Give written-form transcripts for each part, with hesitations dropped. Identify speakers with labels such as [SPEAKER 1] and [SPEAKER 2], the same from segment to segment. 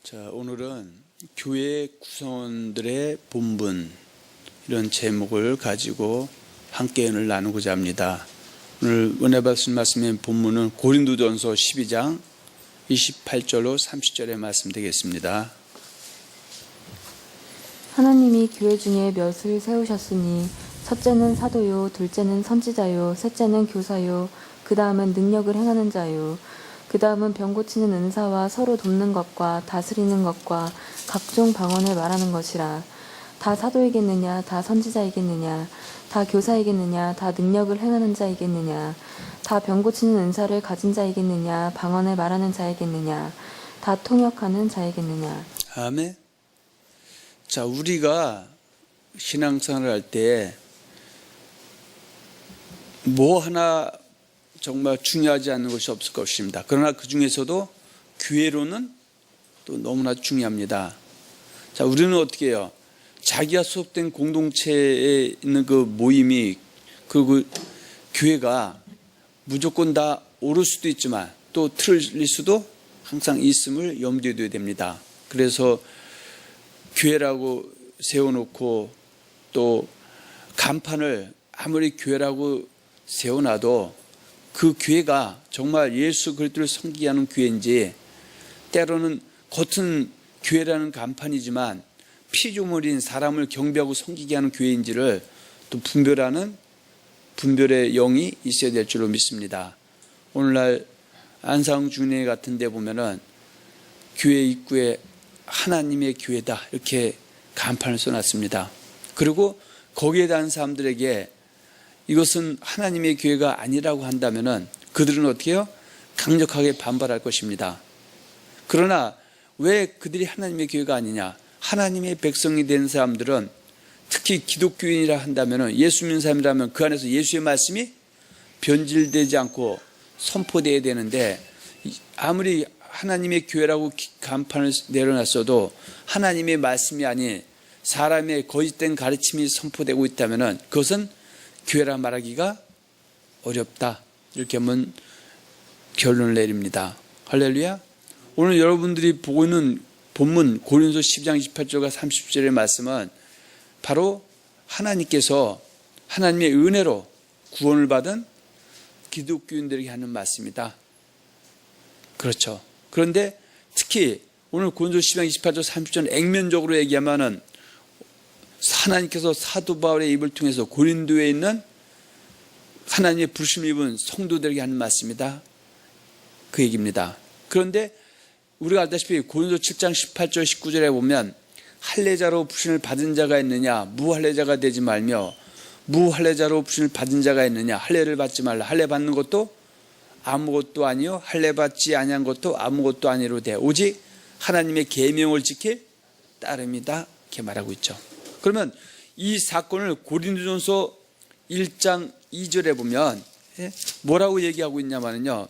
[SPEAKER 1] 자, 오늘은 교회 구성원들의 본분, 이런 제목을 가지고 함께 은혜를 나누고자 합니다. 오늘 은혜 받으신 말씀의 본문은 고린도전서 12장 28절로 30절의 말씀 되겠습니다.
[SPEAKER 2] 하나님이 교회 중에 몇을 세우셨으니 첫째는 사도요, 둘째는 선지자요, 셋째는 교사요, 그 다음은 능력을 행하는 자요, 그 다음은 병 고치는 은사와 서로 돕는 것과 다스리는 것과 각종 방언을 말하는 것이라. 다 사도이겠느냐, 다 선지자이겠느냐, 다 교사이겠느냐, 다 능력을 행하는 자이겠느냐, 다 병 고치는 은사를 가진 자이겠느냐, 방언을 말하는 자이겠느냐, 다 통역하는 자이겠느냐.
[SPEAKER 1] 아멘. 자, 우리가 신앙생활을 할 때 뭐 하나 정말 중요하지 않는 것이 없을 것입니다. 그러나 그 중에서도 교회로는 또 너무나 중요합니다. 자, 우리는 어떻게 해요? 자기가 소속된 공동체에 있는 그 모임이, 그 교회가 무조건 다 옳을 수도 있지만 또 틀릴 수도 항상 있음을 염두에 둬야 됩니다. 그래서 교회라고 세워놓고 또 간판을 아무리 교회라고 세워놔도 그 교회가 정말 예수 그리스도를 섬기게 하는 교회인지, 때로는 겉은 교회라는 간판이지만 피조물인 사람을 경배하고 섬기게 하는 교회인지를 또 분별의 영이 있어야 될 줄로 믿습니다. 오늘날 안상중례 같은 데 보면은 교회 입구에 하나님의 교회다 이렇게 간판을 써놨습니다. 그리고 거기에 대한 사람들에게 이것은 하나님의 교회가 아니라고 한다면은 그들은 어떻게 해요? 강력하게 반발할 것입니다. 그러나 왜 그들이 하나님의 교회가 아니냐? 하나님의 백성이 된 사람들은, 특히 기독교인이라 한다면은, 예수 믿는 사람이라면 그 안에서 예수의 말씀이 변질되지 않고 선포되어야 되는데, 아무리 하나님의 교회라고 간판을 내려놨어도 하나님의 말씀이 아닌 사람의 거짓된 가르침이 선포되고 있다면은 그것은 교회라 말하기가 어렵다, 이렇게 하면 결론을 내립니다. 할렐루야. 오늘 여러분들이 보고 있는 본문 고린도서 10장 28절과 30절의 말씀은 바로 하나님께서 하나님의 은혜로 구원을 받은 기독교인들에게 하는 말씀이다. 그렇죠. 그런데 특히 오늘 고린도서 10장 28절 30절은 액면적으로 얘기하면은 하나님께서 사도 바울의 입을 통해서 고린도에 있는 하나님의 부르심을 입은 성도들에게 하는 말씀이다, 그 얘기입니다. 그런데 우리가 알다시피 고린도 7장 18절 19절에 보면 할례자로 부르심을 받은 자가 있느냐, 무할례자가 되지 말며, 무할례자로 부르심을 받은 자가 있느냐, 할례를 받지 말라. 할례 받는 것도 아무것도 아니요, 할례 받지 아니한 것도 아무것도 아니로되 오직 하나님의 계명을 지킬 따름이다, 이렇게 말하고 있죠. 그러면 이 사건을 고린도전서 1장 2절에 보면 뭐라고 얘기하고 있냐면요,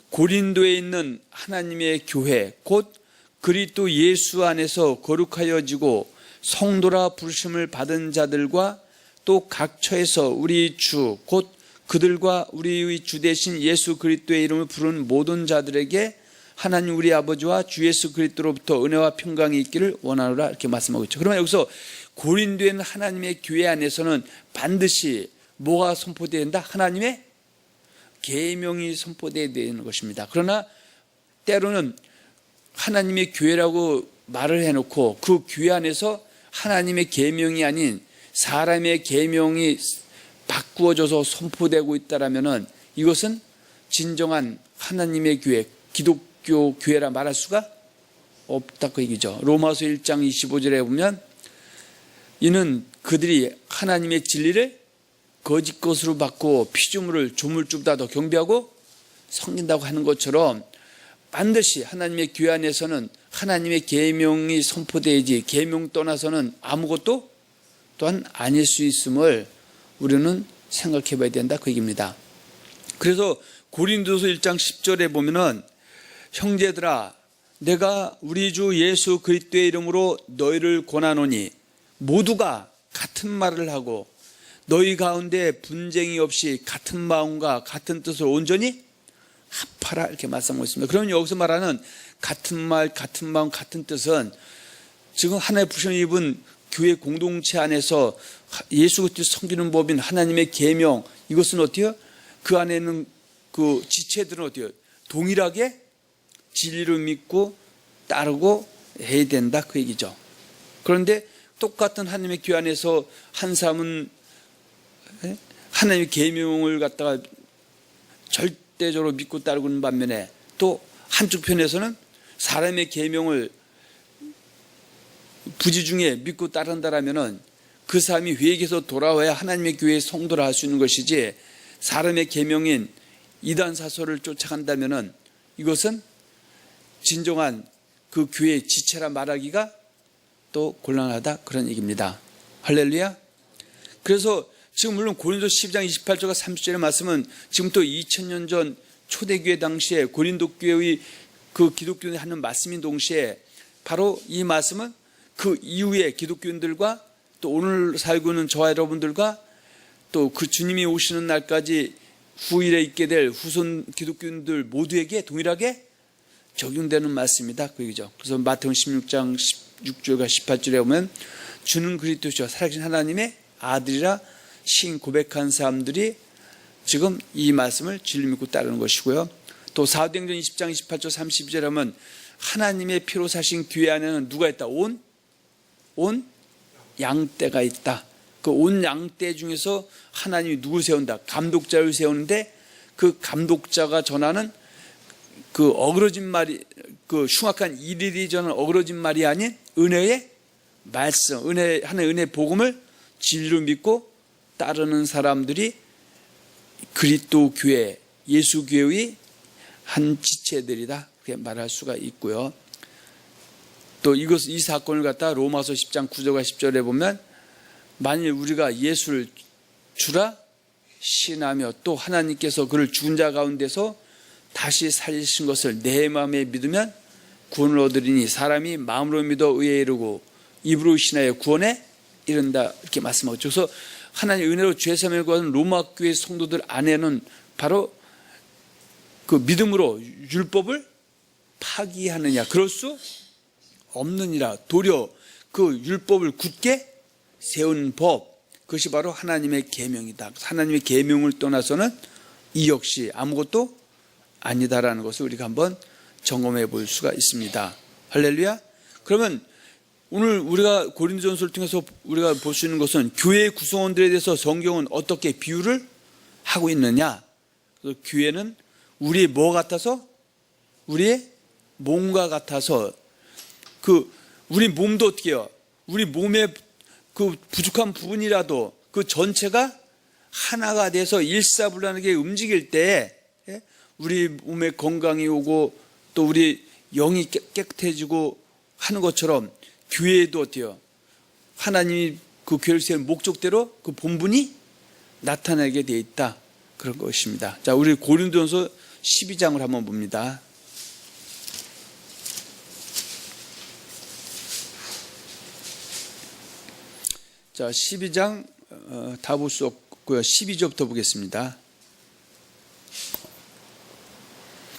[SPEAKER 1] 고린도에 있는 하나님의 교회 곧 그리스도 예수 안에서 거룩하여지고 성도라 부르심을 받은 자들과 또 각처에서 우리 주 곧 그들과 우리의 주 되신 예수 그리스도의 이름을 부르는 모든 자들에게 하나님 우리 아버지와 주 예수 그리스도로부터 은혜와 평강이 있기를 원하노라, 이렇게 말씀하고 있죠. 그러면 여기서 고린도에 있는 하나님의 교회 안에서는 반드시 뭐가 선포되어야 된다? 하나님의 계명이 선포되어야 되는 것입니다. 그러나 때로는 하나님의 교회라고 말을 해놓고 그 교회 안에서 하나님의 계명이 아닌 사람의 계명이 바꾸어져서 선포되고 있다라면은 이것은 진정한 하나님의 교회, 기독교 교회라 말할 수가 없다, 그 얘기죠. 로마서 1장 25절에 보면 이는 그들이 하나님의 진리를 거짓 것으로 받고 피조물을 조물주보다 더 경배하고 섬긴다고 하는 것처럼 반드시 하나님의 교회 안에서는 하나님의 계명이 선포되어야지, 계명 떠나서는 아무것도 또한 아닐 수 있음을 우리는 생각해 봐야 된다, 그 얘기입니다. 그래서 고린도서 1장 10절에 보면은 형제들아 내가 우리 주 예수 그리스도의 이름으로 너희를 권하노니 모두가 같은 말을 하고 너희 가운데 분쟁이 없이 같은 마음과 같은 뜻을 온전히 합하라 이렇게 말씀하고 있습니다. 그러면 여기서 말하는 같은 말, 같은 마음, 같은 뜻은 지금 하나의 부르심을 입은 교회 공동체 안에서 예수 그리스도 섬기는 법인 하나님의 계명, 이것은 어때요? 그 안에 있는 그 지체들은 어때요? 동일하게 진리를 믿고 따르고 해야 된다 그 얘기죠. 그런데 똑같은 하나님의 교회 안에서 한 사람은 하나님의 계명을 갖다가 절대적으로 믿고 따르는 반면에 또 한쪽 편에서는 사람의 계명을 부지중에 믿고 따른다라면은 그 사람이 회개해서 돌아와야 하나님의 교회의 성도를 할 수 있는 것이지, 사람의 계명인 이단 사설을 쫓아간다면은 이것은 진정한 그 교회의 지체라 말하기가 또 곤란하다 그런 얘기입니다. 할렐루야. 그래서 지금 물론 고린도 12장 28절과 30절의 말씀은 지금 또 2000년 전 초대교회 당시에 고린도 교회의 그 기독교인이 하는 말씀인 동시에 바로 이 말씀은 그 이후에 기독교인들과 또 오늘 살고 있는 저와 여러분들과 또 그 주님이 오시는 날까지 후일에 있게 될 후손 기독교인들 모두에게 동일하게 적용되는 말씀이다 그 얘기죠. 그래서 마태복음 16장 16절과 18절에 보면 주는 그리스도시요 살아계신 하나님의 아들이라 신 고백한 사람들이 지금 이 말씀을 진리 믿고 따르는 것이고요. 또 사도행전 20장 28절 32절에 하면 하나님의 피로 사신 교회 안에는 누가 있다? 온 양떼가 있다. 그 온 양떼 중에서 하나님이 누굴 세운다? 감독자를 세우는데 그 감독자가 전하는 그 어그러진 말이, 그 흉악한 이리리 전하는 어그러진 말이 아닌 은혜의 말씀, 하나의 은혜 복음을 진리로 믿고 따르는 사람들이 그리스도 교회, 예수 교회의 한 지체들이다 그렇게 말할 수가 있고요. 또 이 사건을 갖다 로마서 10장 9절과 10절에 보면 만일 우리가 예수를 주라 신하며 또 하나님께서 그를 죽은 자 가운데서 다시 살리신 것을 내 마음에 믿으면 구원을 얻으리니 사람이 마음으로 믿어 의에 이르고 입으로 신하여 구원에 이른다 이렇게 말씀하고 있죠. 그래서 하나님의 은혜로 죄 사함을 구하는 로마 교회 성도들 안에는 바로 그 믿음으로 율법을 파기하느냐 그럴 수 없느니라. 도리어 그 율법을 굳게 세운 법, 그것이 바로 하나님의 계명이다. 하나님의 계명을 떠나서는 이 역시 아무것도 아니다라는 것을 우리가 한번 점검해 볼 수가 있습니다. 할렐루야. 그러면 오늘 우리가 고린도전서를 통해서 우리가 볼 수 있는 것은 교회의 구성원들에 대해서 성경은 어떻게 비유를 하고 있느냐. 그래서 교회는 우리의 뭐 같아서? 우리의 몸과 같아서 우리 몸도 어떻게 해요? 우리 몸의 그 부족한 부분이라도 그 전체가 하나가 돼서 일사불란하게 움직일 때 우리 몸에 건강이 오고 또 우리 영이 깨끗해지고 하는 것처럼 교회도 어때요? 하나님이 그 교회를 세운 목적대로 그 본분이 나타나게 되어 있다. 그런 것입니다. 자, 우리 고린도전서 12장을 한번 봅니다. 자, 12장 다 볼 수 없고요. 12절부터 보겠습니다.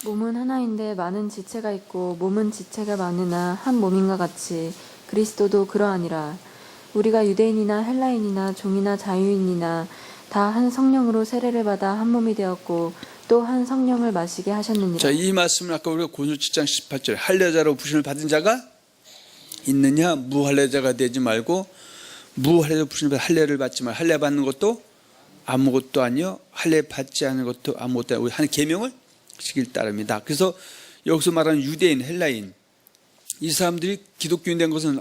[SPEAKER 2] 몸은 하나인데 많은 지체가 있고 몸은 지체가 많으나 한 몸인가 같이 그리스도도 그러하니라. 우리가 유대인이나 헬라인이나 종이나 자유인이나 다 한 성령으로 세례를 받아 한 몸이 되었고 또 한 성령을 마시게 하셨느니라. 자,
[SPEAKER 1] 이 말씀을 아까 우리가 고린도 7장 18절 할례자로 부심을 받은 자가 있느냐? 무할례자가 되지 말고 무할례자로 부심을 받아 할례를 받지 말. 할례 받는 것도 아무것도 아니요 할례 받지 않은 것도 아무것도 아니요. 우리 한 계명을 지키길 따릅니다. 그래서 여기서 말하는 유대인, 헬라인 이 사람들이 기독교인 된 것은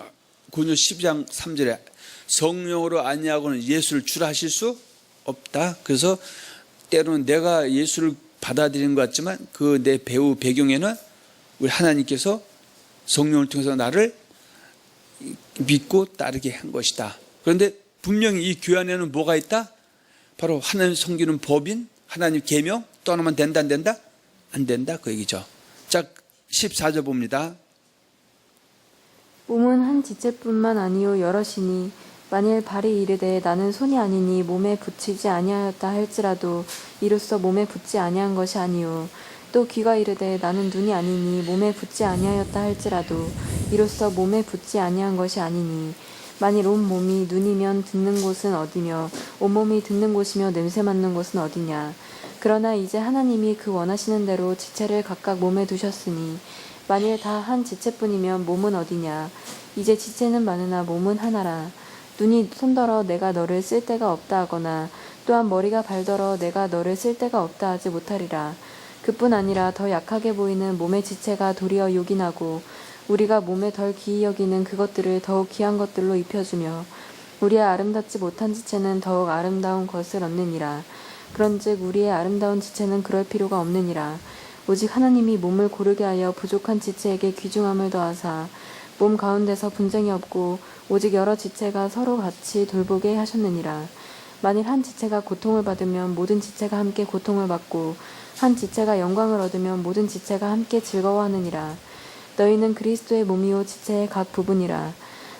[SPEAKER 1] 고린도 12장 3절에 성령으로 아니하고는 예수를 주라 하실 수 없다. 그래서 때로는 내가 예수를 받아들이는 것 같지만 그 내 배경에는 우리 하나님께서 성령을 통해서 나를 믿고 따르게 한 것이다. 그런데 분명히 이 교회 안에는 뭐가 있다? 바로 하나님 섬기는 법인 하나님 계명 떠나면 된다 안 된다? 안 된다 그 얘기죠. 자, 14절 봅니다.
[SPEAKER 2] 몸은 한 지체뿐만 아니요 여럿이니 만일 발이 이르되 나는 손이 아니니 몸에 붙이지 아니하였다 할지라도 이로써 몸에 붙지 아니한 것이 아니요 또 귀가 이르되 나는 눈이 아니니 몸에 붙지 아니하였다 할지라도 이로써 몸에 붙지 아니한 것이 아니니 만일 온 몸이 눈이면 듣는 곳은 어디며 온몸이 듣는 곳이며 냄새 맡는 곳은 어디냐. 그러나 이제 하나님이 그 원하시는 대로 지체를 각각 몸에 두셨으니 만일 다 한 지체뿐이면 몸은 어디냐. 이제 지체는 많으나 몸은 하나라. 눈이 손더러 내가 너를 쓸 데가 없다 하거나 또한 머리가 발더러 내가 너를 쓸 데가 없다 하지 못하리라. 그뿐 아니라 더 약하게 보이는 몸의 지체가 도리어 요긴하고 우리가 몸에 덜 귀히 여기는 그것들을 더욱 귀한 것들로 입혀주며 우리의 아름답지 못한 지체는 더욱 아름다운 것을 얻느니라. 그런즉 우리의 아름다운 지체는 그럴 필요가 없느니라. 오직 하나님이 몸을 고르게 하여 부족한 지체에게 귀중함을 더하사 몸 가운데서 분쟁이 없고 오직 여러 지체가 서로 같이 돌보게 하셨느니라. 만일 한 지체가 고통을 받으면 모든 지체가 함께 고통을 받고 한 지체가 영광을 얻으면 모든 지체가 함께 즐거워하느니라. 너희는 그리스도의 몸이요 지체의 각 부분이라.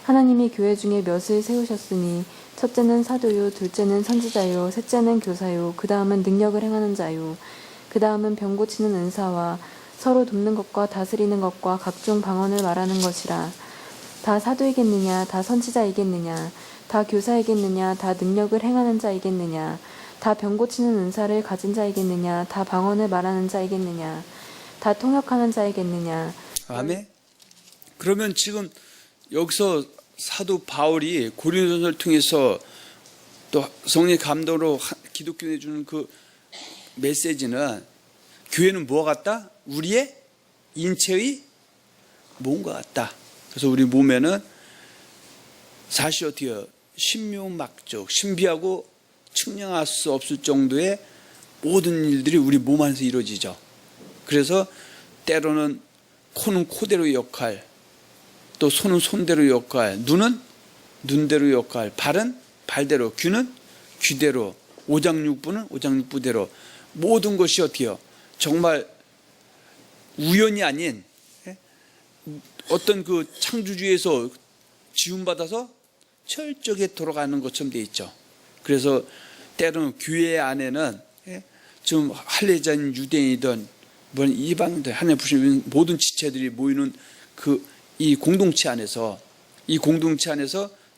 [SPEAKER 2] 하나님이 교회 중에 몇을 세우셨으니 첫째는 사도요, 둘째는 선지자요, 셋째는 교사요, 그 다음은 능력을 행하는 자요, 그 다음은 병 고치는 은사와 서로 돕는 것과 다스리는 것과 각종 방언을 말하는 것이라. 다 사도이겠느냐, 다 선지자이겠느냐, 다 교사이겠느냐, 다 능력을 행하는 자이겠느냐, 다 병 고치는 은사를 가진 자이겠느냐, 다 방언을 말하는 자이겠느냐, 다 통역하는 자이겠느냐.
[SPEAKER 1] 아멘. 그러면 지금 여기서 사도 바울이 고린도전서를 통해서 또 성령의 감동으로 기독교에 주는 그 메시지는 교회는 뭐와 같다? 우리의 인체의 몸과 같다. 그래서 우리 몸에는 사실 어떻게 신묘막적, 신비하고 측량할 수 없을 정도의 모든 일들이 우리 몸 안에서 이루어지죠. 그래서 때로는 코는 코대로의 역할, 또 손은 손대로의 역할, 눈은 눈대로의 역할, 발은 발대로, 귀는 귀대로, 오장육부는 오장육부대로 모든 것이 어떻게요? 정말 우연이 아닌 어떤 그 창조주에서 지음받아서 철저하게 돌아가는 것처럼 되어 있죠. 그래서 때로는 교회 안에는 지금 할례자인 유대인이든 이방인들 하나님 부르신 모든 지체들이 모이는 이 공동체 안에서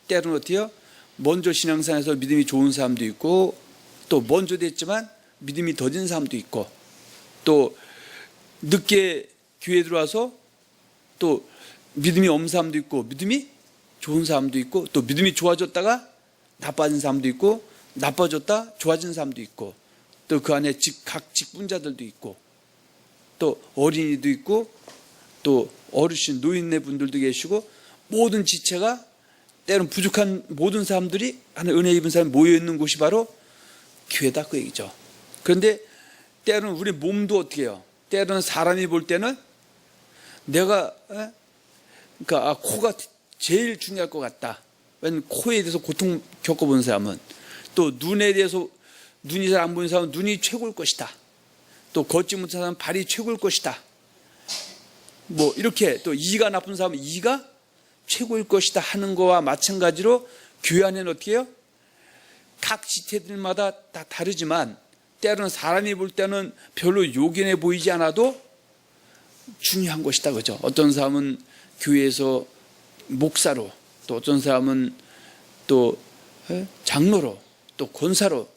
[SPEAKER 1] 때로는 어때요? 먼저 신앙생활에서 믿음이 좋은 사람도 있고 또 먼저 됐지만 믿음이 더딘 사람도 있고 또 늦게 교회에 들어와서 또 믿음이 없는 사람도 있고 믿음이 좋은 사람도 있고 또 믿음이 좋아졌다가 나빠진 사람도 있고 나빠졌다 좋아진 사람도 있고 또 그 안에 각 직분자들도 있고 또 어린이도 있고 또 어르신 노인네 분들도 계시고 모든 지체가 때로는 부족한 모든 사람들이 하나님 은혜 입은 사람이 모여있는 곳이 바로 교회다 그 얘기죠. 그런데 때로는 우리 몸도 어떻게 해요? 때로는 사람이 볼 때는 내가 그러니까 코가 제일 중요할 것 같다. 왜냐하면 코에 대해서 고통 겪어본 사람은 또 눈에 대해서 눈이 잘 안 보이는 사람은 눈이 최고일 것이다. 또 걷지 못하는 사람은 발이 최고일 것이다. 뭐 이렇게 또 이가 나쁜 사람은 이가 최고일 것이다 하는 거와 마찬가지로 교회 안에는 어떻게 해요? 각 지체들마다 다 다르지만 때로는 사람이 볼 때는 별로 요긴해 보이지 않아도 중요한 것이다. 그죠? 어떤 사람은 교회에서 목사로 또 어떤 사람은 또 장로로 또 권사로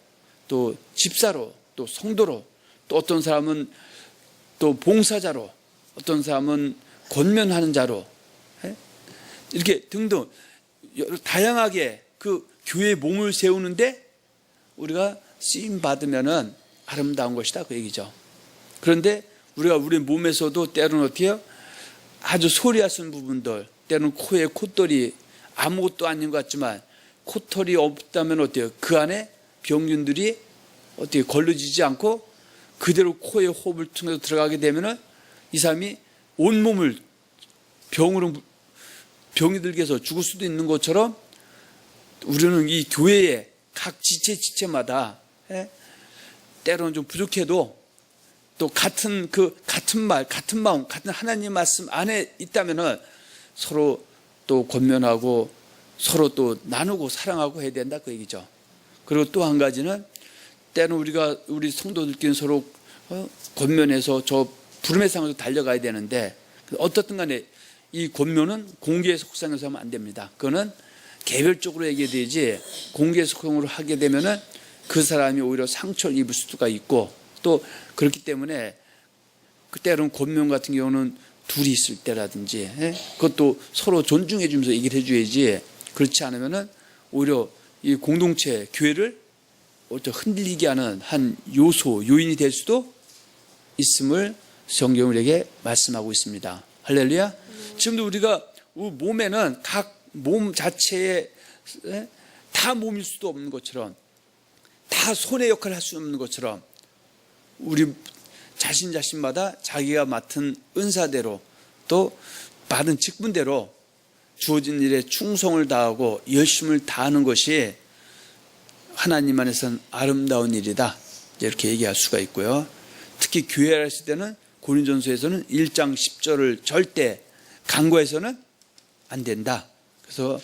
[SPEAKER 1] 또 집사로 또 성도로 또 어떤 사람은 또 봉사자로 어떤 사람은 권면하는 자로 이렇게 등등 다양하게 그 교회의 몸을 세우는데 우리가 쓰임 받으면은 아름다운 것이다 그 얘기죠. 그런데 우리가 우리 몸에서도 때로는 어떻게 해요? 아주 소리가 쓴 부분들 때로는 코에 콧털이 아무것도 아닌 것 같지만 콧털이 없다면 어때요? 그 안에 병균들이 어떻게 걸러지지 않고 그대로 코에 호흡을 통해서 들어가게 되면은 이 사람이 온몸을 병이 들게 해서 죽을 수도 있는 것처럼 우리는 이 교회의 각 지체마다 때로는 좀 부족해도 또 같은 말, 같은 마음, 같은 하나님 말씀 안에 있다면은 서로 또 권면하고 서로 또 나누고 사랑하고 해야 된다 그 얘기죠. 그리고 또 한 가지는 때로는 우리 성도들끼리 서로 권면해서 저 부름의 상으로 달려가야 되는데, 어떻든 간에 이 권면은 공개 속상해서 하면 안 됩니다. 그거는 개별적으로 얘기해야 되지, 공개 속상으로 하게 되면은 그 사람이 오히려 상처를 입을 수가 있고, 또 그렇기 때문에 그때는 권면 같은 경우는 둘이 있을 때라든지, 그것도 서로 존중해 주면서 얘기를 해줘야지, 그렇지 않으면은 오히려 이 공동체, 교회를 흔들리게 하는 한 요소, 요인이 될 수도 있음을 성경은 우리에게 말씀하고 있습니다. 할렐루야. 지금도 우리가 몸에는 각 몸 자체에 다 몸일 수도 없는 것처럼, 다 손의 역할을 할 수 없는 것처럼, 우리 자신마다 자기가 맡은 은사대로 또 받은 직분대로 주어진 일에 충성을 다하고 열심을 다하는 것이 하나님 안에서는 아름다운 일이다, 이렇게 얘기할 수가 있고요. 특히 교회를 했을 때는 고린전서에서는 1장 10절을 절대 간과해서는 안 된다. 그래서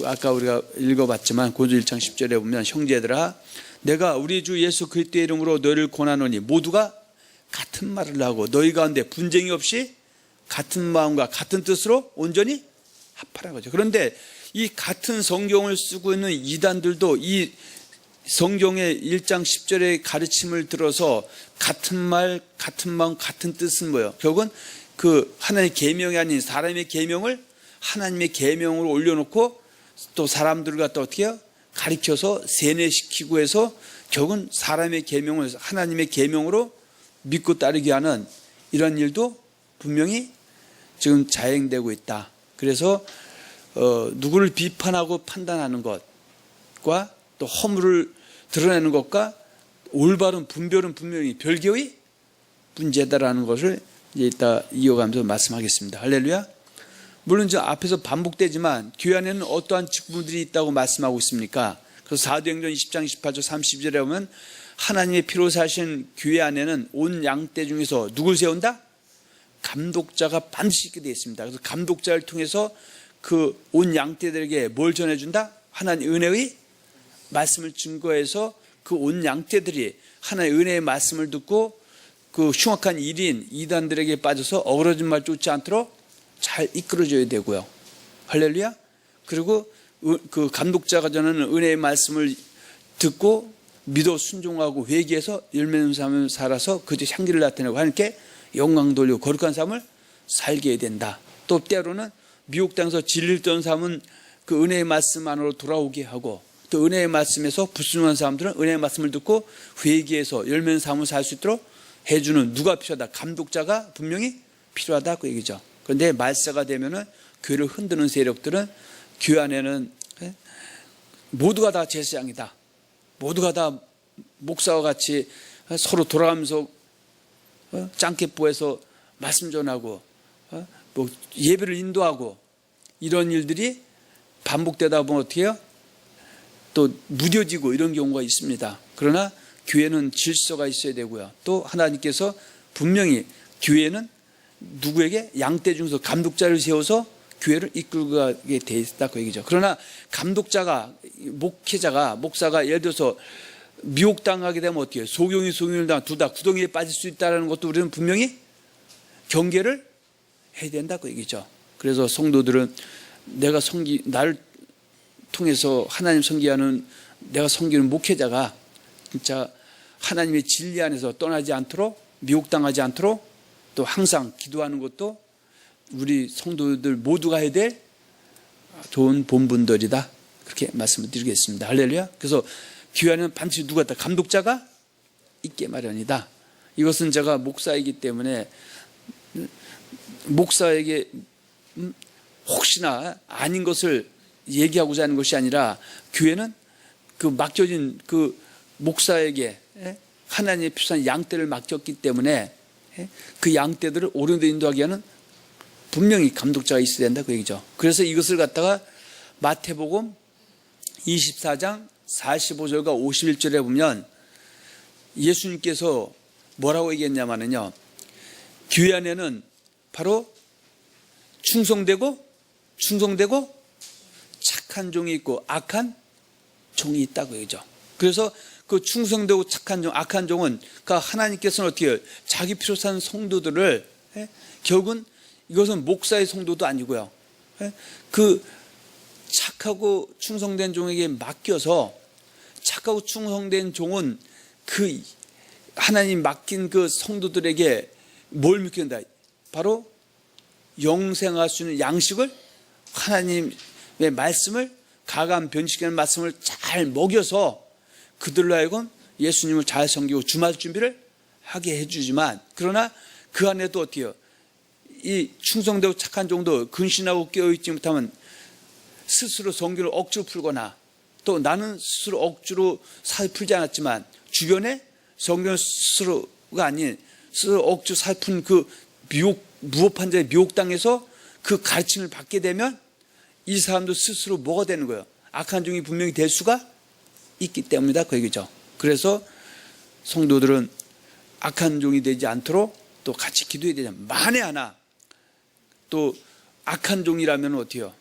[SPEAKER 1] 아까 우리가 읽어봤지만 고린전서 1장 10절에 보면, 형제들아 내가 우리 주 예수 그리스도의 이름으로 너희를 권하노니 모두가 같은 말을 하고 너희 가운데 분쟁이 없이 같은 마음과 같은 뜻으로 온전히 합하라 거죠. 그런데 이 같은 성경을 쓰고 있는 이단들도 이 성경의 1장 10절의 가르침을 들어서 같은 말, 같은 마음, 같은 뜻은 뭐예요? 결국은 그 하나님의 계명이 아닌 사람의 계명을 하나님의 계명으로 올려놓고 또 사람들을 갖다 어떻게 해요? 가르쳐서 세뇌시키고 해서 결국은 사람의 계명을 하나님의 계명으로 믿고 따르게 하는 이런 일도 분명히 지금 자행되고 있다. 그래서 누구를 비판하고 판단하는 것과 또 허물을 드러내는 것과 올바른 분별은 분명히 별개의 문제다라는 것을 이제 이따 이어가면서 말씀하겠습니다. 할렐루야. 물론 저 앞에서 반복되지만 교회 안에는 어떠한 직분들이 있다고 말씀하고 있습니까? 그래서 사도행전 20장 28절 32절에 보면 하나님의 피로 사신 교회 안에는 온 양떼 중에서 누굴 세운다? 감독자가 반드시 있게 되어 있습니다. 그래서 감독자를 통해서 그 온 양떼들에게 뭘 전해준다? 하나님 은혜의 말씀을 증거해서 그 온 양떼들이 하나님의 은혜의 말씀을 듣고 그 흉악한 일인 이단들에게 빠져서 어그러진 말 쫓지 않도록 잘 이끌어줘야 되고요. 할렐루야. 그리고 그 감독자가 전하는 은혜의 말씀을 듣고 믿어 순종하고 회개해서 열매는 삶을 살아서 그저 향기를 나타내고 하나님께 영광 돌리고 거룩한 삶을 살게 해야 된다. 또 때로는 미혹당해서 질릴던 삶은 그 은혜의 말씀 안으로 돌아오게 하고, 또 은혜의 말씀에서 불순종한 사람들은 은혜의 말씀을 듣고 회개해서 열매는 삶을 살 수 있도록 해주는 누가 필요하다? 감독자가 분명히 필요하다, 그 얘기죠. 그런데 말세가 되면은 교회를 흔드는 세력들은 교회 안에는 모두가 다 제사장이다, 모두가 다 목사와 같이 서로 돌아가면서 짱깨뽀에서 말씀 전하고 뭐 예배를 인도하고 이런 일들이 반복되다 보면 어떻게 해요? 또 무뎌지고 이런 경우가 있습니다. 그러나 교회는 질서가 있어야 되고요. 또 하나님께서 분명히 교회는 누구에게 양떼 중에서 감독자를 세워서 교회를 이끌고 가게 돼 있다, 그 얘기죠. 그러나 감독자가, 목회자가, 목사가 예를 들어서 미혹당하게 되면 어떻게 해요? 소경을 당하고 둘 다 구덩이에 빠질 수 있다는 것도 우리는 분명히 경계를 해야 된다, 그 얘기죠. 그래서 성도들은 나를 통해서 하나님 섬기하는, 내가 섬기는 목회자가 진짜 하나님의 진리 안에서 떠나지 않도록, 미혹당하지 않도록 또 항상 기도하는 것도 우리 성도들 모두가 해야 될 좋은 본분들이다, 그렇게 말씀을 드리겠습니다. 할렐루야. 그래서 교회 안에는 반드시 누가 있다? 감독자가 있게 마련이다. 이것은 제가 목사이기 때문에 목사에게 혹시나 아닌 것을 얘기하고자 하는 것이 아니라, 교회는 그 맡겨진 그 목사에게 하나님의 필요한 양떼를 맡겼기 때문에 그 양떼들을 옳은 데 인도하게 하는 분명히 감독자가 있어야 된다, 그 얘기죠. 그래서 이것을 갖다가 마태복음 24장 45절과 51절에 보면 예수님께서 뭐라고 얘기했냐면요, 교회 안에는 바로 충성되고 착한 종이 있고 악한 종이 있다고 얘기죠. 그래서 그 충성되고 착한 종, 악한 종은 그러니까 하나님께서는 어떻게 해요? 자기 필요 산 성도들을 결국은 이것은 목사의 성도도 아니고요. 그 착하고 충성된 종에게 맡겨서 착하고 충성된 종은 그 하나님 맡긴 그 성도들에게 뭘 맡긴다? 바로 영생할 수 있는 양식을 하나님의 말씀을 가감 변칙하는 말씀을 잘 먹여서 그들로 하여금 예수님을 잘 섬기고 주말 준비를 하게 해주지만 그러나 그 안에도 어떻게 해요? 이 충성되고 착한 종도 근신하고 깨어있지 못하면 스스로 성경을 억지로 풀거나 또 나는 스스로 억지로 살 풀지 않았지만 주변에 성경 스스로가 아닌 스스로 억지로 살 푼 그 무법한 자의 미혹당해서 그 가르침을 받게 되면 이 사람도 스스로 뭐가 되는 거예요? 악한 종이 분명히 될 수가 있기 때문이다 그 얘기죠. 그래서 성도들은 악한 종이 되지 않도록 또 같이 기도해야 되잖아요. 만에 하나 또 악한 종이라면 어떻게 해요?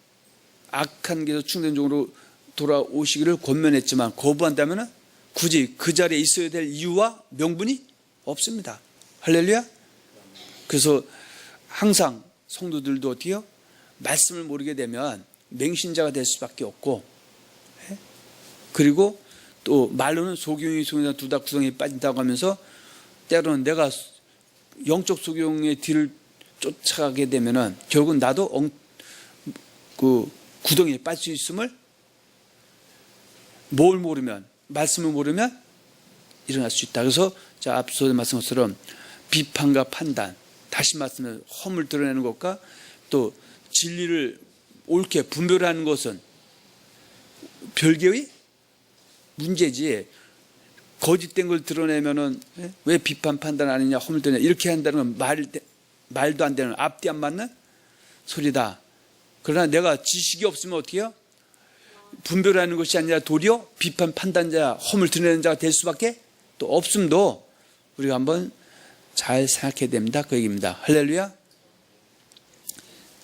[SPEAKER 1] 악한 게서 충된 종으로 돌아오시기를 권면했지만 거부한다면 굳이 그 자리에 있어야 될 이유와 명분이 없습니다. 할렐루야. 그래서 항상 성도들도 어떻게 해요? 말씀을 모르게 되면 맹신자가 될 수밖에 없고 그리고 또 말로는 소경이 소경이나 둘 다 구덩이에 빠진다고 하면서 때로는 내가 영적 소경의 뒤를 쫓아가게 되면은 결국 나도 그 구덩이에 빠질 수 있음을 뭘 모르면 말씀을 모르면 일어날 수 있다. 그래서 자 앞서 말씀한 것처럼 비판과 판단 다시 말씀을 허물 드러내는 것과 또 진리를 옳게 분별하는 것은 별개의 문제지 거짓된 걸 드러내면은 왜 비판 판단 아니냐 허물 드러내냐 이렇게 한다는 건 말도 안 되는 앞뒤 안 맞는 소리다. 그러나 내가 지식이 없으면 어떻게 해요? 분별하는 것이 아니라 도리어 비판 판단자 허물 드러내는 자가 될 수밖에 또 없음도 우리가 한번 잘 생각해야 됩니다. 그 얘기입니다. 할렐루야.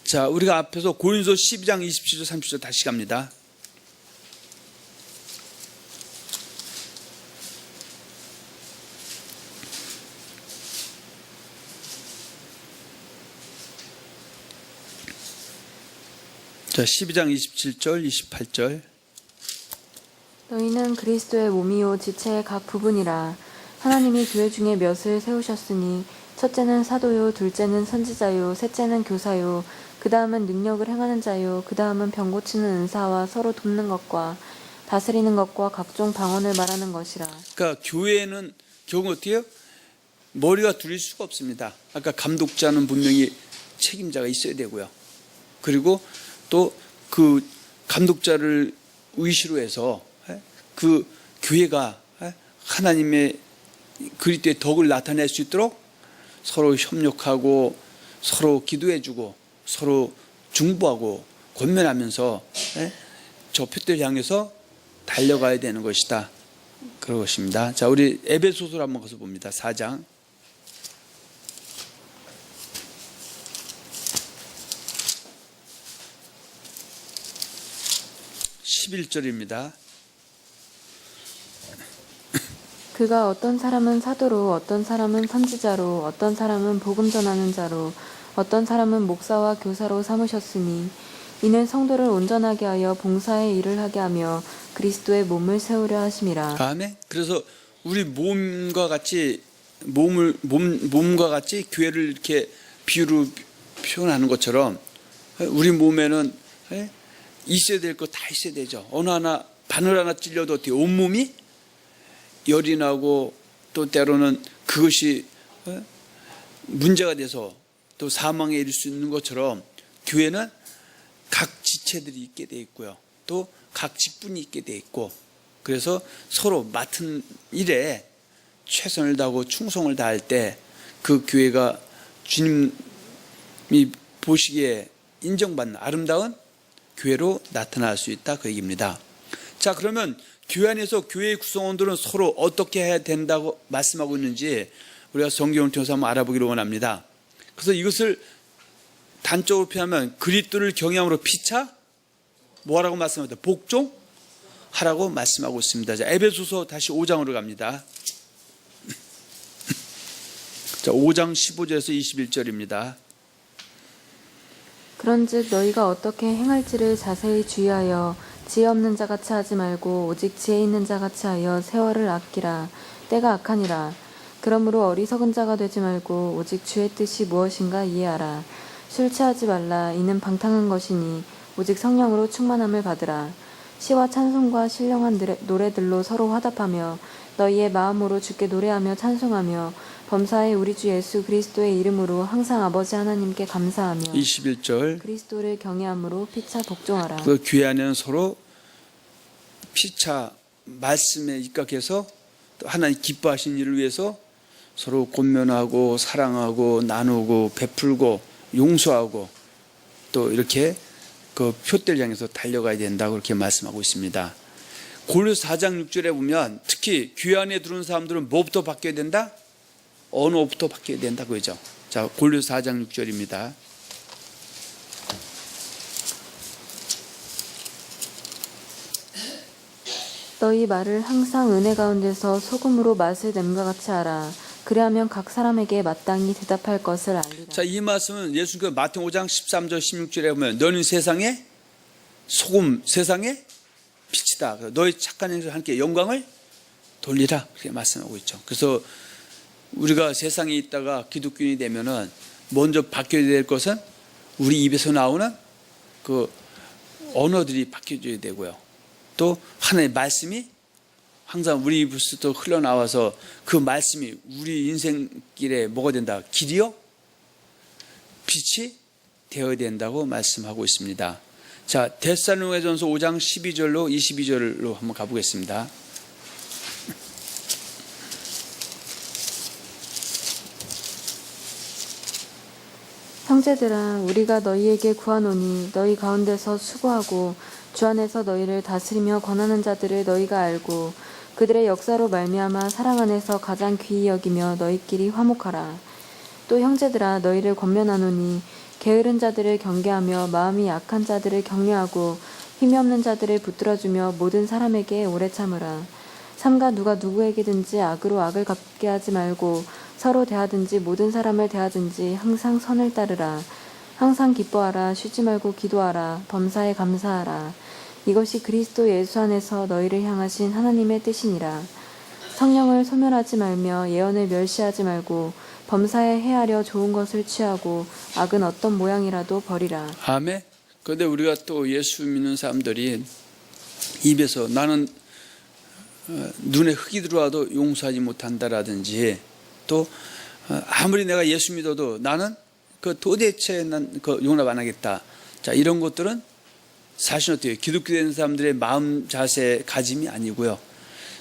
[SPEAKER 1] 자, 우리가 앞에서 고린도 12장 27절 30절 다시 갑니다. 자, 12장 27절 28절.
[SPEAKER 2] 너희는 그리스도의 몸이요 지체의 각 부분이라. 하나님이 교회 중에 몇을 세우셨으니 첫째는 사도요, 둘째는 선지자요, 셋째는 교사요, 그 다음은 능력을 행하는 자요, 그 다음은 병 고치는 은사와 서로 돕는 것과 다스리는 것과 각종 방언을 말하는 것이라.
[SPEAKER 1] 그러니까 교회는 결국 어떻게 해요? 머리가 둘일 수가 없습니다. 아까 감독자는 분명히 책임자가 있어야 되고요. 그리고 또 그 감독자를 위시로 해서 그 교회가 하나님의 그리스도의 덕을 나타낼 수 있도록 서로 협력하고 서로 기도해주고 서로 중보하고 권면하면서 저 표대를 향해서 달려가야 되는 것이다. 그런 것입니다. 자, 우리 에베소서를 한번 가서 봅니다. 4장. 11절입니다.
[SPEAKER 2] 그가 어떤 사람은 사도로, 어떤 사람은 선지자로, 어떤 사람은 복음 전하는 자로, 어떤 사람은 목사와 교사로 삼으셨으니 이는 성도를 온전하게 하여 봉사의 일을 하게 하며 그리스도의 몸을 세우려 하심이라.
[SPEAKER 1] 아멘. 그래서 우리 몸과 같이 몸과 같이 교회를 이렇게 비유로 표현하는 것처럼 우리 몸에는 있어야 될 거 다 있어야 되죠. 어느 하나 바늘 하나 찔려도 어떻게 온몸이 열이 나고 또 때로는 그것이 문제가 돼서 또 사망에 이를 수 있는 것처럼 교회는 각 지체들이 있게 돼 있고요. 또 각 직분이 있게 돼 있고 그래서 서로 맡은 일에 최선을 다하고 충성을 다할 때 그 교회가 주님이 보시기에 인정받는 아름다운 교회로 나타날 수 있다 그 얘기입니다. 자, 그러면 교회 안에서 교회의 구성원들은 서로 어떻게 해야 된다고 말씀하고 있는지 우리가 성경을 통해서 한번 알아보기를 원합니다. 그래서 이것을 단적으로 표현하면 그리스도를 경외함으로 피차 뭐라고 말씀합니다. 복종하라. 하라고 말씀하고 있습니다. 자, 에베소서 다시 5장으로 갑니다. 자, 5장 15절에서 21절입니다.
[SPEAKER 2] 그런즉 너희가 어떻게 행할지를 자세히 주의하여 지혜 없는 자같이 하지 말고 오직 지혜 있는 자같이 하여 세월을 아끼라. 때가 악하니라. 그러므로 어리석은 자가 되지 말고 오직 주의 뜻이 무엇인가 이해하라. 술 취하지 말라. 이는 방탕한 것이니 오직 성령으로 충만함을 받으라. 시와 찬송과 신령한 노래들로 서로 화답하며 너희의 마음으로 주께 노래하며 찬송하며 범사에 우리 주 예수 그리스도의 이름으로 항상 아버지 하나님께 감사하며
[SPEAKER 1] 21절
[SPEAKER 2] 그리스도를 경외함으로 피차 복종하라.
[SPEAKER 1] 그 교회 안에는 서로 피차 말씀에 입각해서 또 하나님 기뻐하신 일을 위해서 서로 권면하고 사랑하고 나누고 베풀고 용서하고 또 이렇게 그 표대를 향해서 달려가야 된다고 그렇게 말씀하고 있습니다. 골로새 4장 6절에 보면 특히 교회 안에 들어온 사람들은 뭐부터 바뀌어야 된다? 언어부터 바뀌어야 된다고 하죠. 자, 골로새 4장 6절입니다.
[SPEAKER 2] 너희 말을 항상 은혜 가운데서 소금으로 맛을 냄과 같이 하라. 그리하면 각 사람에게 마땅히 대답할 것을 알리라.
[SPEAKER 1] 자, 이 말씀은 예수님께서 마태복음 5장 13절 16절에 보면 너는 세상의 소금, 세상의 빛이다. 너희 착한 행실을 함께 영광을 돌리라. 그렇게 말씀하고 있죠. 그래서 우리가 세상에 있다가 기독교인이 되면은 먼저 바뀌어야 될 것은 우리 입에서 나오는 그 언어들이 바뀌어져야 되고요. 또 하나님의 말씀이 항상 우리 입에서 흘러나와서 그 말씀이 우리 인생길에 뭐가 된다? 길이요? 빛이 되어야 된다고 말씀하고 있습니다. 자, 데살로니가전서 5장 12절로 22절로 한번 가보겠습니다.
[SPEAKER 2] 형제들아 우리가 너희에게 구하노니 너희 가운데서 수고하고 주 안에서 너희를 다스리며 권하는 자들을 너희가 알고 그들의 역사로 말미암아 사랑 안에서 가장 귀히 여기며 너희끼리 화목하라. 또 형제들아 너희를 권면하노니 게으른 자들을 경계하며 마음이 약한 자들을 격려하고 힘이 없는 자들을 붙들어주며 모든 사람에게 오래 참으라. 삼가 누가 누구에게든지 악으로 악을 갚게 하지 말고 서로 대하든지 모든 사람을 대하든지 항상 선을 따르라. 항상 기뻐하라. 쉬지 말고 기도하라. 범사에 감사하라. 이것이 그리스도 예수 안에서 너희를 향하신 하나님의 뜻이니라. 성령을 소멸하지 말며 예언을 멸시하지 말고 범사에 해하려 좋은 것을 취하고 악은 어떤 모양이라도 버리라.
[SPEAKER 1] 아멘. 그런데 우리가 또 예수 믿는 사람들이 입에서 나는 눈에 흙이 들어와도 용서하지 못한다라든지 또 아무리 내가 예수 믿어도 나는 그 도대체 난 그 용납 안 하겠다. 자, 이런 것들은 사실 어때요? 기독교 된 사람들의 마음 자세 가짐이 아니고요.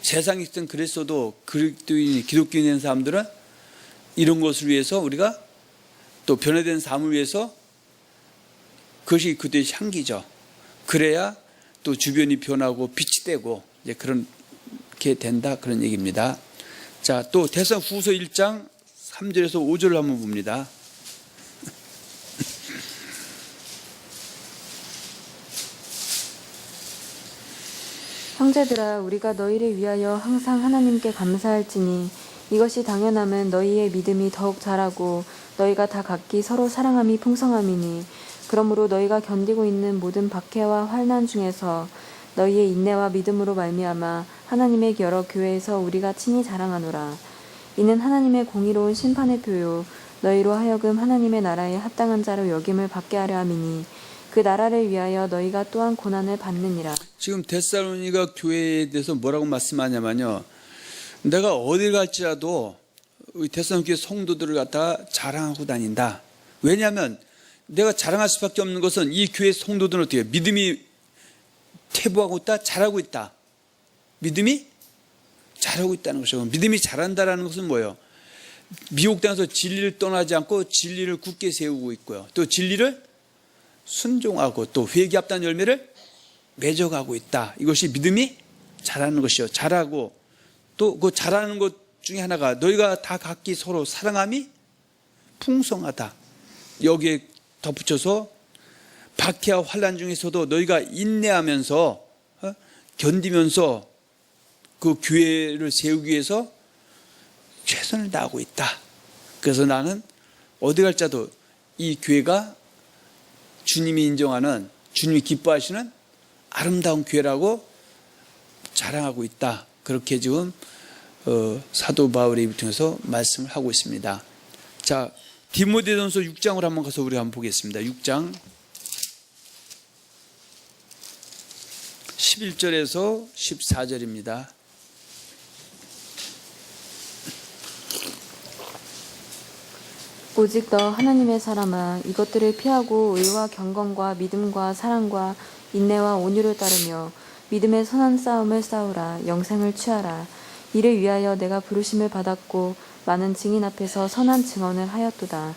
[SPEAKER 1] 세상에 있던 그랬어도 기독교인 된 사람들은 이런 것을 위해서 우리가 또 변화된 삶을 위해서 그것이 그들의 향기죠. 그래야 또 주변이 변하고 빛이 되고 이제 그렇게 된다 그런 얘기입니다. 자, 또 데살로니가후서 1장 3절에서 5절을 한번 봅니다.
[SPEAKER 2] 형제들아 우리가 너희를 위하여 항상 하나님께 감사할지니 이것이 당연함은 너희의 믿음이 더욱 자라고 너희가 다 각기 서로 사랑함이 풍성함이니 그러므로 너희가 견디고 있는 모든 박해와 환난 중에서 너희의 인내와 믿음으로 말미암아 하나님의 여러 교회에서 우리가 친히 자랑하노라. 이는 하나님의 공의로운 심판의 표요 너희로 하여금 하나님의 나라에 합당한 자로 여김을 받게 하려 함이니 그 나라를 위하여 너희가 또한 고난을 받느니라.
[SPEAKER 1] 지금 데살로니가 교회에 대해서 뭐라고 말씀하냐면요. 내가 어딜 갈지라도 데살로니가 성도들을 갖다가 자랑하고 다닌다. 왜냐하면 내가 자랑할 수밖에 없는 것은 이 교회 성도들은 어떻게 해요? 믿음이 퇴보하고 있다? 잘하고 있다. 믿음이 잘하고 있다는 것이죠. 믿음이 잘한다는 것은 뭐예요? 미혹당해서 진리를 떠나지 않고 진리를 굳게 세우고 있고요. 또 진리를 순종하고 또 회개합단 열매를 맺어가고 있다. 이것이 믿음이 잘하는 것이요. 잘하고 또 그 잘하는 것 중에 하나가 너희가 다 각기 서로 사랑함이 풍성하다. 여기에 덧붙여서 박해와 환난 중에서도 너희가 인내하면서 견디면서 그 교회를 세우기 위해서 최선을 다하고 있다. 그래서 나는 어디 갈지라도 이 교회가 주님이 인정하는, 주님이 기뻐하시는 아름다운 교회라고 자랑하고 있다. 그렇게 지금 사도 바울이 통해서 말씀을 하고 있습니다. 자, 디모데전서 6장으로 한번 가서 우리 한번 보겠습니다. 6장 11절에서 14절입니다.
[SPEAKER 2] 오직 너 하나님의 사람아, 이것들을 피하고 의와 경건과 믿음과 사랑과 인내와 온유를 따르며 믿음의 선한 싸움을 싸우라. 영생을 취하라. 이를 위하여 내가 부르심을 받았고 많은 증인 앞에서 선한 증언을 하였도다.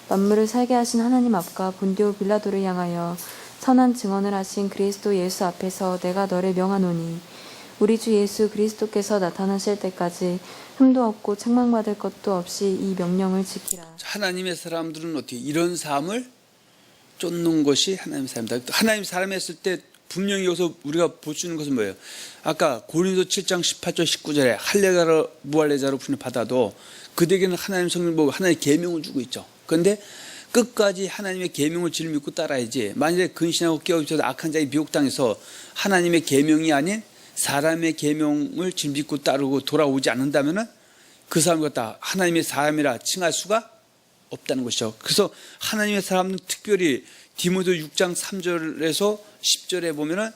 [SPEAKER 2] 만물을 살게 하신 하나님 앞과 본디오 빌라도를 향하여 선한 증언을 하신 그리스도 예수 앞에서 내가 너를 명하노니 우리 주 예수 그리스도께서 나타나실 때까지 흠도 없고 책망받을 것도 없이 이 명령을 지키라.
[SPEAKER 1] 하나님의 사람들은 어떻게 이런 삶을 쫓는 것이 하나님의 사람이다. 하나님 사람이 했을 때 분명히 여기서 우리가 볼 수 있는 것은 뭐예요? 아까 고린도 7장 18절 19절에 할례자로 무할례자로 분을 받아도 그들에게는 하나님 성령 보고 하나님의 계명을 주고 있죠. 그런데 끝까지 하나님의 계명을 질 믿고 따라야지. 만약에 근신하고 깨어있어서 악한 자에 미혹당해서 하나님의 계명이 아닌 사람의 계명을 질 믿고 따르고 돌아오지 않는다면은 그 사람을 갖다 하나님의 사람이라 칭할 수가 없다는 것이죠. 그래서 하나님의 사람은 특별히 디모데 6장 3절에서 10절에 보면은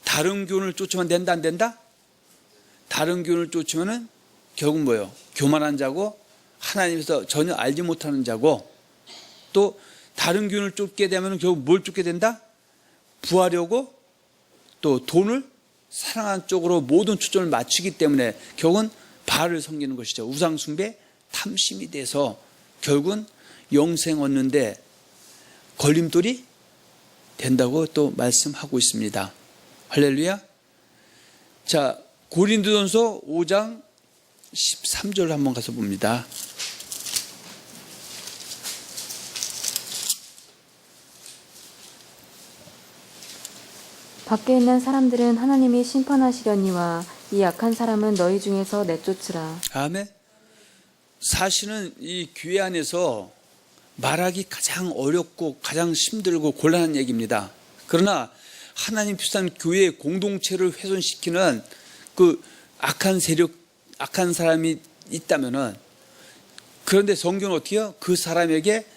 [SPEAKER 1] 다른 교훈을 쫓으면 된다 안 된다? 다른 교훈을 쫓으면은 결국 뭐예요? 교만한 자고 하나님에서 전혀 알지 못하는 자고 또 다른 교훈을 쫓게 되면 결국 뭘 쫓게 된다? 부하려고 또 돈을 사랑하는 쪽으로 모든 초점을 맞추기 때문에 결국은 바알을 섬기는 것이죠. 우상숭배 탐심이 돼서 결국은 영생 얻는데 걸림돌이 된다고 또 말씀하고 있습니다. 할렐루야. 자, 고린도전서 5장 13절 한번 가서 봅니다.
[SPEAKER 2] 밖에 있는 사람들은 하나님이 심판하시려니와 이 약한 사람은 너희 중에서 내쫓으라.
[SPEAKER 1] 아멘. 사실은 이 교회 안에서 말하기 가장 어렵고 가장 힘들고 곤란한 얘기입니다. 그러나 하나님 비슷한 교회의 공동체를 훼손시키는 그 악한 세력, 악한 사람이 있다면은 그런데 성경은 어떻게 해요? 그 사람에게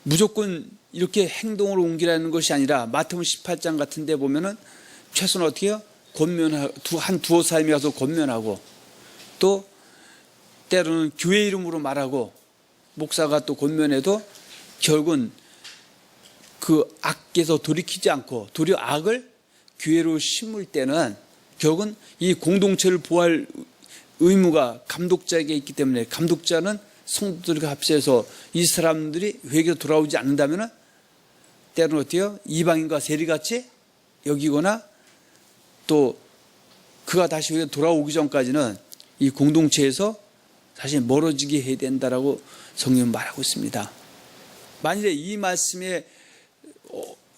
[SPEAKER 1] 무조건 이렇게 행동으로 옮기라는 것이 아니라 마태복음 18장 같은 데 보면은 최소한 어떻게 해요? 권면하고 한 두어 사람이 가서 권면하고 또 때로는 교회 이름으로 말하고 목사가 또 권면해도 결국은 그 악에서 돌이키지 않고 도리어 악을 교회로 심을 때는 결국은 이 공동체를 보호할 의무가 감독자에게 있기 때문에 감독자는 성도들과 합세해서 이 사람들이 회개로 돌아오지 않는다면 때로는 어때요? 이방인과 세리같이 여기거나 또 그가 다시 회개로 돌아오기 전까지는 이 공동체에서 사실 멀어지게 해야 된다라고 성경은 말하고 있습니다. 만일에 이 말씀에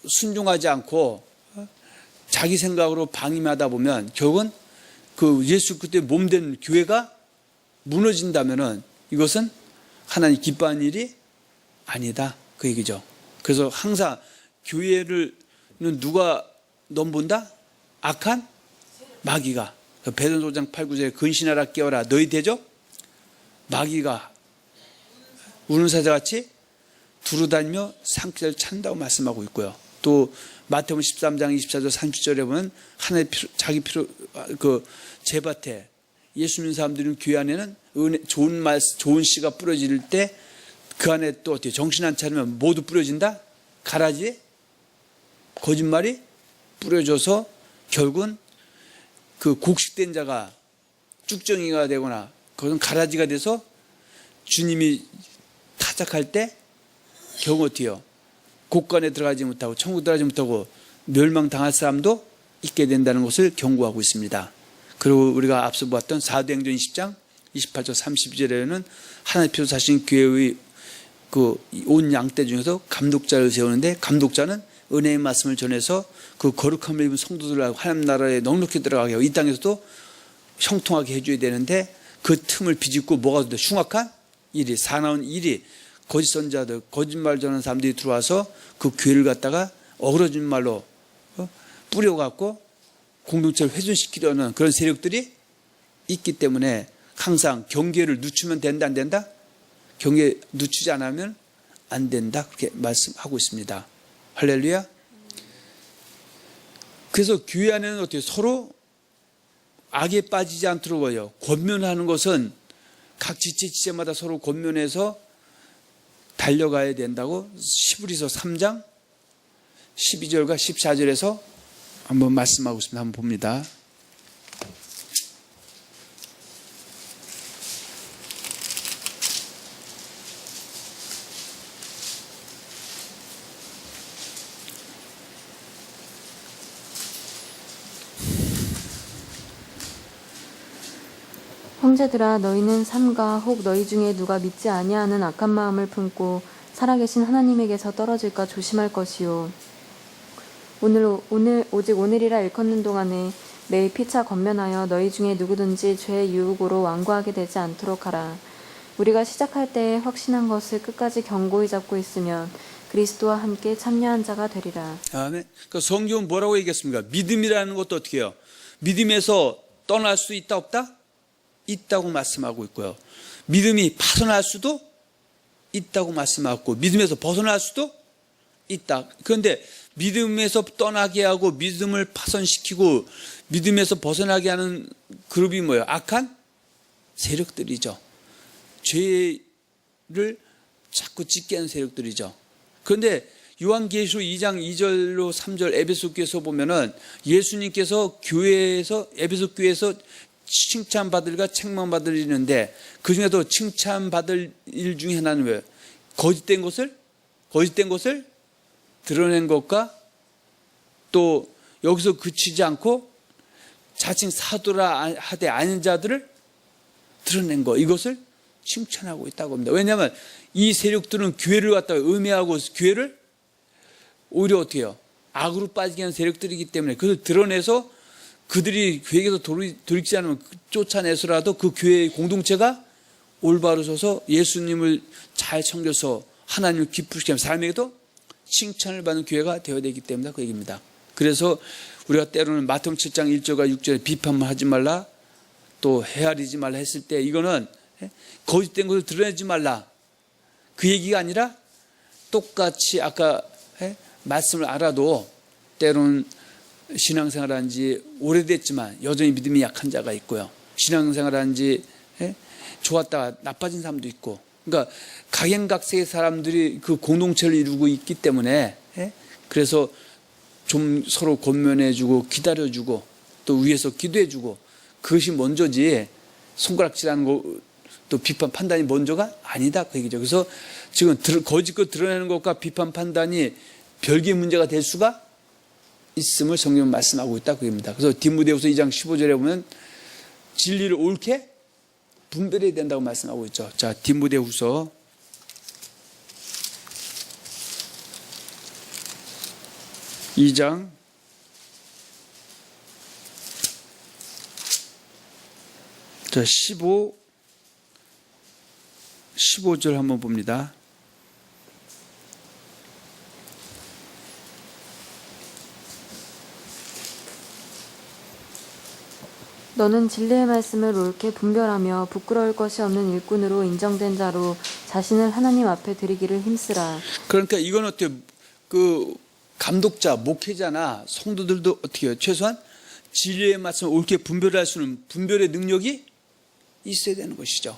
[SPEAKER 1] 순종하지 않고 자기 생각으로 방임하다 보면 결국은 그 예수 그리스도의 몸된 교회가 무너진다면은 이것은 하나님 기뻐하는 일이 아니다 그 얘기죠. 그래서 항상 교회를 누가 넘본다? 악한 마귀가. 베드로서 5장 8, 9절에 근신하라 깨어라 너희 대적 마귀가 우는 사자같이 두루다니며 상기를 찾는다고 말씀하고 있고요. 또 마태복음 13장 24절 30절에 보면 하나의 자기 필요 그 제밭에 예수 믿는 사람들은 교회 안에는 은혜, 좋은 씨가 뿌려질 때 그 안에 또 어떻게 정신 안 차리면 모두 뿌려진다? 가라지에 거짓말이 뿌려져서 결국은 그 곡식된 자가 쭉정이가 되거나 그것은 가라지가 돼서 주님이 타작할 때 결국 어때요? 곳간에 들어가지 못하고 천국 들어가지 못하고 멸망당할 사람도 있게 된다는 것을 경고하고 있습니다. 그리고 우리가 앞서 보았던 사도행전 20장 28절 32절에는 하나님께서 자신 교회의 그 온 양떼 중에서 감독자를 세우는데 감독자는 은혜의 말씀을 전해서 그 거룩함을 입은 성도들하고 하나님 나라에 넉넉히 들어가게 하고 이 땅에서도 형통하게 해줘야 되는데 그 틈을 비집고 뭐가 돼? 흉악한 일이, 사나운 일이, 거짓 선자들, 거짓말 전하는 사람들이 들어와서 그 교회를 갖다가 어그러진 말로 뿌려갖고 공동체를 훼손시키려는 그런 세력들이 있기 때문에 항상 경계를 늦추면 된다 안 된다? 경계 늦추지 않으면 안 된다 그렇게 말씀하고 있습니다. 할렐루야. 그래서 교회 안에는 어떻게 서로 악에 빠지지 않도록요. 권면하는 것은 각 지체마다 서로 권면해서 달려가야 된다고 히브리서 3장 12절과 14절에서 한번 말씀하고 있습니다. 한번 봅니다.
[SPEAKER 2] 형제들아 너희는 삼가 혹 너희 중에 누가 믿지 아니하는 악한 마음을 품고 살아계신 하나님에게서 떨어질까 조심할 것이요 오직 오늘이라 일컫는 동안에 매일 피차 권면하여 너희 중에 누구든지 죄의 유혹으로 완고하게 되지 않도록 하라. 우리가 시작할 때에 확신한 것을 끝까지 견고히 잡고 있으면 그리스도와 함께 참여한 자가 되리라.
[SPEAKER 1] 아멘. 그 성경은 뭐라고 얘기했습니까? 믿음이라는 것도 어떻게 해요? 믿음에서 떠날 수 있다 없다? 있다고 말씀하고 있고요. 믿음이 파손할 수도 있다고 말씀하고 믿음에서 벗어날 수도 있다. 그런데 믿음에서 떠나게 하고 믿음을 파손시키고 믿음에서 벗어나게 하는 그룹이 뭐예요? 악한 세력들이죠. 죄를 자꾸 짓게 하는 세력들이죠. 그런데 요한계시록 2장 2절로 3절 에베소 교회에서 보면은 예수님께서 교회에서 에베소 교회에서 칭찬받을과 책망받을 일이 있는데 그 중에도 칭찬받을 일 중에 하나는 뭐예요? 거짓된 것을 드러낸 것과 또 여기서 그치지 않고 자칭 사도라 하되 아닌 자들을 드러낸 것, 이것을 칭찬하고 있다고 합니다. 왜냐하면 이 세력들은 교회를 갖다가 음해하고 교회를 오히려 어떻게 해요? 악으로 빠지게 하는 세력들이기 때문에 그것을 드러내서 그들이 교회에서 돌이키지 않으면 쫓아내서라도 그 교회의 공동체가 올바로 서서 예수님을 잘 섬겨서 하나님을 기쁘시게 하는 삶에게도 칭찬을 받는 교회가 되어야 되기 때문에 그 얘기입니다. 그래서 우리가 때로는 마태복음 7장 1절과 6절에 비판만 하지 말라 또 헤아리지 말라 했을 때 이거는 거짓된 것을 드러내지 말라 그 얘기가 아니라 똑같이 아까 말씀을 알아도 때로는 신앙생활한 지 오래됐지만 여전히 믿음이 약한 자가 있고요. 신앙생활한 지 좋았다가 나빠진 사람도 있고 그러니까 각양각색의 사람들이 그 공동체를 이루고 있기 때문에 그래서 좀 서로 권면해주고 기다려주고 또 위에서 기도해주고 그것이 먼저지 손가락질하는 거 또 비판 판단이 먼저가 아니다 그 얘기죠. 그래서 지금 거짓것 드러내는 것과 비판 판단이 별개의 문제가 될 수가 있음을 성경은 말씀하고 있다 그 얘기입니다. 그래서 디모데후서 2장 15절에 보면 진리를 옳게 분별해야 된다고 말씀하고 있죠. 자, 디모데후서 2장 15절 한번 봅니다.
[SPEAKER 2] 너는 진리의 말씀을 옳게 분별하며 부끄러울 것이 없는 일꾼으로 인정된 자로 자신을 하나님 앞에 드리기를 힘쓰라.
[SPEAKER 1] 그러니까 이건 어때요? 그 감독자, 목회자나 성도들도 어떻게 해요? 최소한 진리의 말씀을 옳게 분별할 수 있는 분별의 능력이 있어야 되는 것이죠.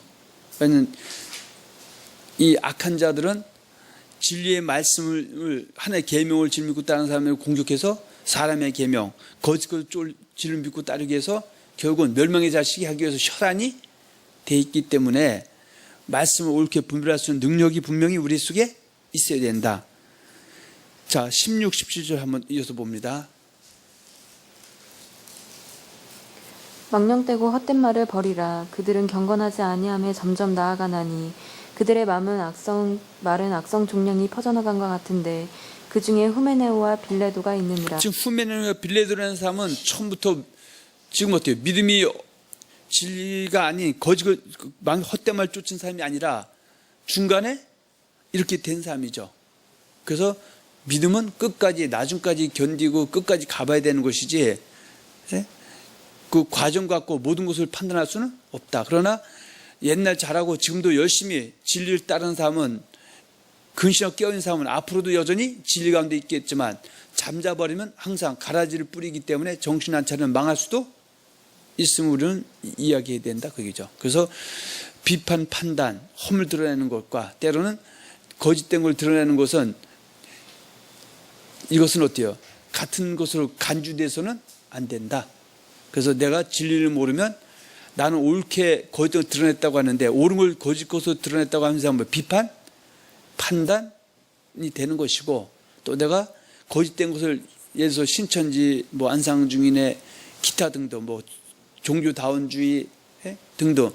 [SPEAKER 1] 왜냐하면 이 악한 자들은 진리의 말씀을 하나의 계명을 질 믿고 따르는 사람을 공격해서 사람의 계명, 거짓을 질 믿고 따르기 위해서 결국은 멸망의 자식이 하기 위해서 혈안이 돼 있기 때문에 말씀을 옳게 분별할 수 있는 능력이 분명히 우리 속에 있어야 된다. 자, 16, 17절 한번 이어서 봅니다.
[SPEAKER 2] 망령되고 헛된 말을 버리라. 그들은 경건하지 아니함에 점점 나아가나니 그들의 말은 악성 종량이 퍼져나간 것 같은데 그 중에 후메네오와 빌레도가 있느니라.
[SPEAKER 1] 지금 후메네오와 빌레도라는 사람은 처음부터 지금 어때요? 믿음이 진리가 아닌 헛된 말 쫓은 사람이 아니라 중간에 이렇게 된 사람이죠. 그래서 믿음은 끝까지 나중까지 견디고 끝까지 가봐야 되는 것이지, 예? 그 과정 갖고 모든 것을 판단할 수는 없다. 그러나 옛날 잘하고 지금도 열심히 진리를 따르는 사람은, 근신하고 깨어있는 사람은 앞으로도 여전히 진리 가운데 있겠지만 잠자버리면 항상 가라지를 뿌리기 때문에 정신 안 차리면 망할 수도 있음을 우리는 이야기해야 된다, 그게죠. 그래서 비판, 판단, 험을 드러내는 것과 때로는 거짓된 걸 드러내는 것은, 이것은 어때요? 같은 것으로 간주돼서는 안 된다. 그래서 내가 진리를 모르면 나는 옳게 거짓을 드러냈다고 하는데, 옳은 걸 거짓 것으로 드러냈다고 하면서 비판, 판단이 되는 것이고, 또 내가 거짓된 것을 예를 들어서 신천지, 안상중인의 기타 등등, 종교다원주의 등등,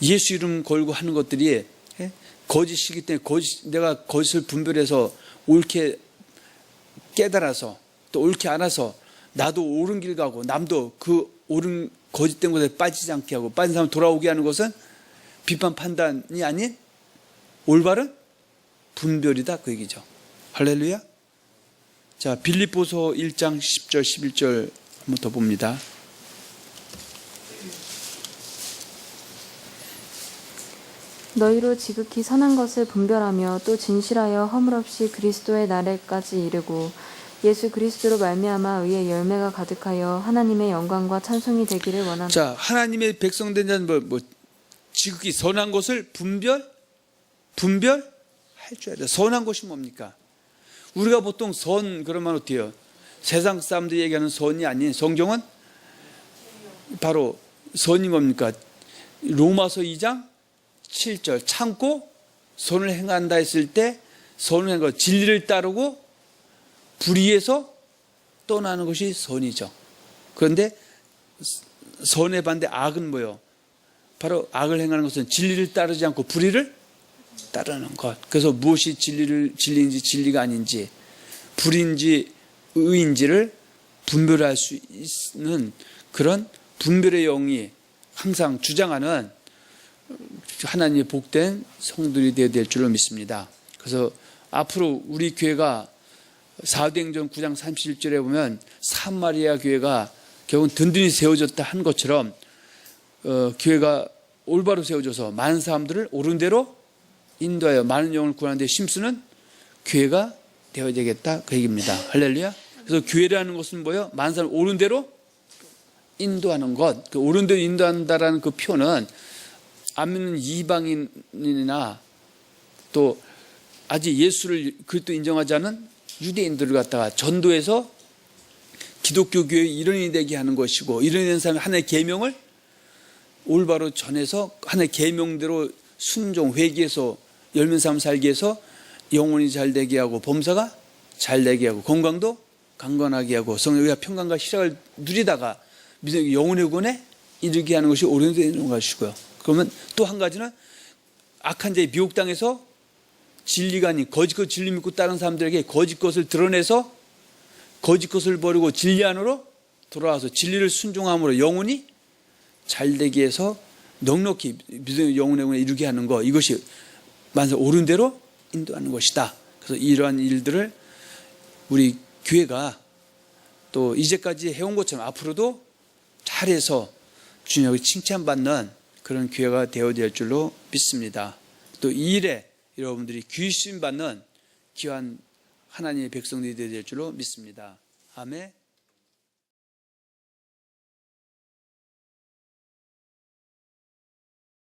[SPEAKER 1] 예수 이름 걸고 하는 것들이 거짓이기 때문에 내가 거짓을 분별해서 옳게 깨달아서 또 옳게 알아서 나도 옳은 길 가고 남도 그 옳은 거짓된 것에 빠지지 않게 하고, 빠진 사람 돌아오게 하는 것은 비판 판단이 아닌 올바른 분별이다, 그 얘기죠. 할렐루야. 자, 빌립보서 1장 10절 11절 한번 더 봅니다.
[SPEAKER 2] 너희로 지극히 선한 것을 분별하며 또 진실하여 허물없이 그리스도의 날에까지 이르고 예수 그리스도로 말미암아 의의 열매가 가득하여 하나님의 영광과 찬송이 되기를 원합니다.
[SPEAKER 1] 자, 하나님의 백성된 자는 지극히 선한 것을 분별할 줄 알아야 돼. 선한 것이 뭡니까? 우리가 보통 선 그러면 어때요? 세상 사람들이 얘기하는 선이 아닌, 성경은 바로 선이 뭡니까? 로마서 2장 7절 참고 선을 행한다 했을 때, 선을 행한 것, 진리를 따르고 불의에서 떠나는 것이 선이죠. 그런데 선의 반대 악은 뭐예요? 바로 악을 행하는 것은 진리를 따르지 않고 불의를 따르는 것. 그래서 무엇이 진리인지 진리가 아닌지, 불인지 의인지를 분별할 수 있는 그런 분별의 영이 항상 주장하는 하나님의 복된 성도들이 되어야 될 줄로 믿습니다. 그래서 앞으로 우리 교회가 사도행전 9장 31절에 보면 사마리아 교회가 결국은 든든히 세워졌다 한 것처럼, 교회가 올바로 세워져서 많은 사람들을 옳은 대로 인도하여 많은 영혼을 구하는 데 힘쓰는 교회가 되어야 되겠다, 그 얘기입니다. 할렐루야. 그래서 교회라는 것은 뭐예요? 많은 사람을 옳은 대로 인도하는 것. 그 옳은 대로 인도한다라는 그 표현은 안 믿는 이방인이나 또 아직 예수를 그리스도 인정하지 않은 유대인들을 갖다가 전도해서 기독교 교회의 일원이 되게 하는 것이고, 일원이 된 사람이 하나님의 계명을 올바로 전해서 하나님의 계명대로 순종, 회개해서 열면 삶 살게 해서 영혼이 잘 되게 하고, 범사가 잘 되게 하고, 건강도 강건하게 하고, 성령의 평강과 희락을 누리다가 영혼의 구원에 이르게 하는 것이 옳은 대로 되는 것이고요. 그러면 또 한 가지는 악한 자의 미혹당해서 진리가 아닌 거짓 것 진리 믿고 다른 사람들에게 거짓 것을 드러내서 거짓 것을 버리고 진리 안으로 돌아와서 진리를 순종함으로 영혼이 잘되게 해서 넉넉히 믿음의 영혼의 구원에 이르게 하는 것, 이것이 만사 옳은 대로 인도하는 것이다. 그래서 이러한 일들을 우리 교회가 또 이제까지 해온 것처럼 앞으로도 잘해서 주님에게 칭찬받는 그런 교회가 되어야 될 줄로 믿습니다. 또 이 일에 여러분들이 귀신 받는 귀한 하나님의 백성들이 되어야 될 줄로 믿습니다. 아멘.